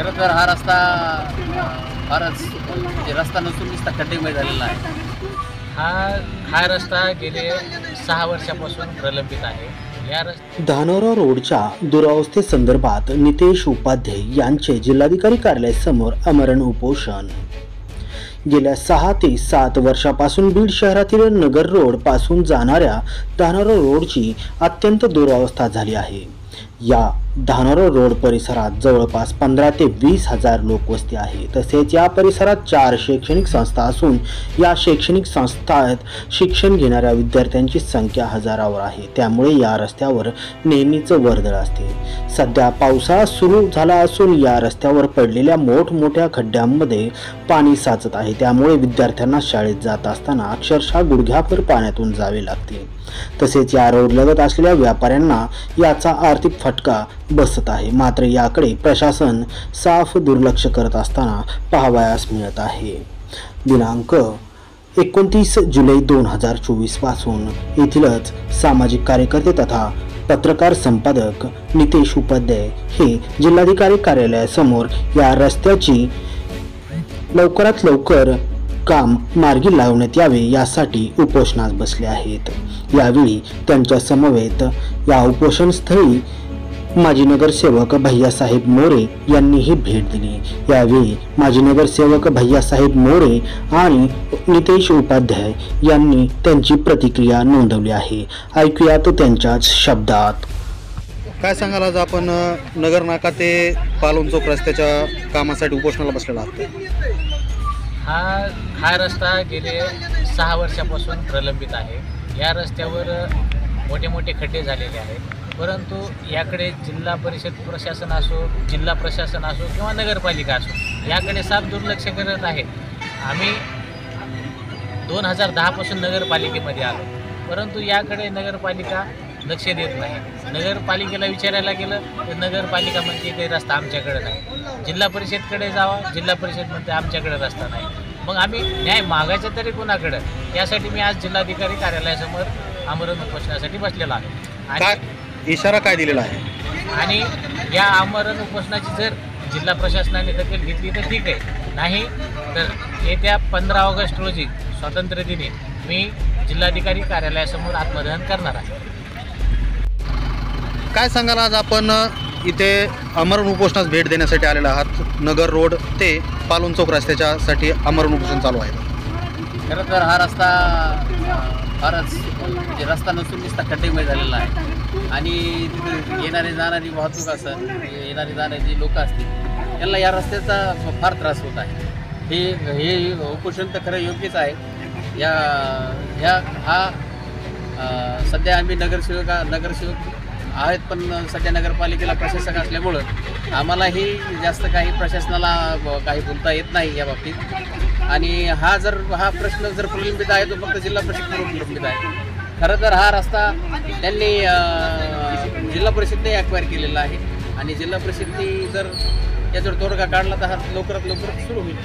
खरं तर हा रस्ता फारच म्हणजे रस्ता नसून नुसता खड्डेमय झालेला आहे. हा हा रस्ता गेले 6 वर्षापासून प्रलंबित आहे. या धानोरा रोडच्या दुरावस्थेसंदर्भात नितेश उपाध्याय यांचे जिल्हाधिकारी कार्यालयासमोर आमरण उपोषण. गेल्या 6 ते 7 वर्षापासून बीड शहरातील नगर रोड पासून जाणाऱ्या धानोरा रोडची अत्यंत दुरावस्था झाली आहे. या धानोरा रोड परिसरात जवळपास 15 ते 20 हजार लोकवस्ती आहे. तसेच या परिसरात 4 शैक्षणिक संस्था असून या शैक्षणिक संस्थांत शिक्षण घेणाऱ्या विद्यार्थ्यांची संख्या हजारावर आहे. त्यामुळे या रस्त्यावर नेहमीच वर्दळ असते. सध्या पावसाळा सुरू झाला असून या रस्त्यावर पडलेल्या मोठमोठ्या खड्ड्यांमध्ये पाणी साचत आहे. त्यामुळे विद्यार्थ्यांना शाळेत जात असताना अक्षरशः गुडघ्याभर पाण्यातून जावे लागते. तसेच या रोडलगत असलेल्या व्यापाऱ्यांना याचा आर्थिक फटका बसत आहे. मात्र याकडे प्रशासन साफ दुर्लक्ष करत असताना पाहावयास मिळत आहे. दिनांक 29 जुलै 2024 पासून येथीलच सामाजिक कार्यकर्ते तथा पत्रकार संपादक नितेश उपाध्याय हे जिल्हाधिकारी कार्यालयासमोर या रस्त्याची लवकरात लवकर काम मार्गी लावण्यात यावे यासाठी उपोषणास बसले आहेत. यावेळी त्यांच्या समवेत या उपोषणस्थळी माजी नगरसेवक भैयासाहेब मोरे यांनीही भेट दिली. यावेळी माजी नगरसेवक भैयासाहेब मोरे आणि नितेश उपाध्याय यांनी त्यांची प्रतिक्रिया नोंदवली आहे. ऐकूयात त्यांच्याच शब्दात. काय सांगाल, आज आपण नगर नाका ते पालोन चौक रस्त्याच्या कामासाठी उपोषणाला बसलेला आहात? हा रस्ता गेले 6 वर्षापासून प्रलंबित आहे. या रस्त्यावर मोठे मोठे खड्डे झालेले आहेत. परंतु याकडे जिल्हा परिषद प्रशासन असो, जिल्हा प्रशासन असो किंवा नगरपालिका असो याकडे साफ दुर्लक्ष करत आहे. आम्ही 2010 पासून नगरपालिकेमध्ये आलो, परंतु याकडे नगरपालिका लक्ष देत नाही. नगरपालिकेला विचारायला गेलं तर नगरपालिका म्हणते काही रस्ता आमच्याकडे नाही. जिल्हा परिषदकडे जावा, जिल्हा परिषद म्हणते आमच्याकडे रस्ता नाही. मग आम्ही न्याय मागायचं तरी कोणाकडं? यासाठी मी आज जिल्हाधिकारी कार्यालयासमोर आमरण उपोषणासाठी बसलेलो आहे. काय इशारा काय दिलेला आहे? आणि या आमरण उपोषणाची जर जिल्हा प्रशासनाने दखल घेतली तर ठीक आहे, नाही तर येत्या 15 ऑगस्ट रोजी स्वातंत्र्य दिनी मी जिल्हाधिकारी कार्यालयासमोर आत्मदहन करणार आहे. काय सांगाल, आज आपण इथे आमरण उपोषणास भेट देण्यासाठी आलेला आहात. नगर रोड ते पालोन चौक रस्त्याच्यासाठी आमरण उपोषण चालू आहे. खरं तर हा रस्ता फारच म्हणजे रस्ता नसून नुसता खड्डेमय झालेला आहे. आणि तिथे येणारे जाणारी वाहतूक असेल, येणारे जाणारे जे लोक असतील त्यांना या रस्त्याचा फार त्रास होत आहे. हे उपोषण तर खरं योग्यच आहे. सध्या आम्ही नगरसेवक आहेत, पण सध्या नगरपालिकेला प्रशासक असल्यामुळं आम्हालाही जास्त काही प्रशासनाला काही बोलता येत नाही या बाबतीत. आणि हा प्रश्न जर प्रलंबित आहे तो फक्त जिल्हा परिषदेकडून प्रलंबित आहे. खरं तर हा रस्ता त्यांनी जिल्हा परिषदेने ॲक्वायर केलेला आहे आणि जिल्हा परिषदेने जर याच्यावर तोडगा काढला तर हा लवकरात लवकर सुरू होईल.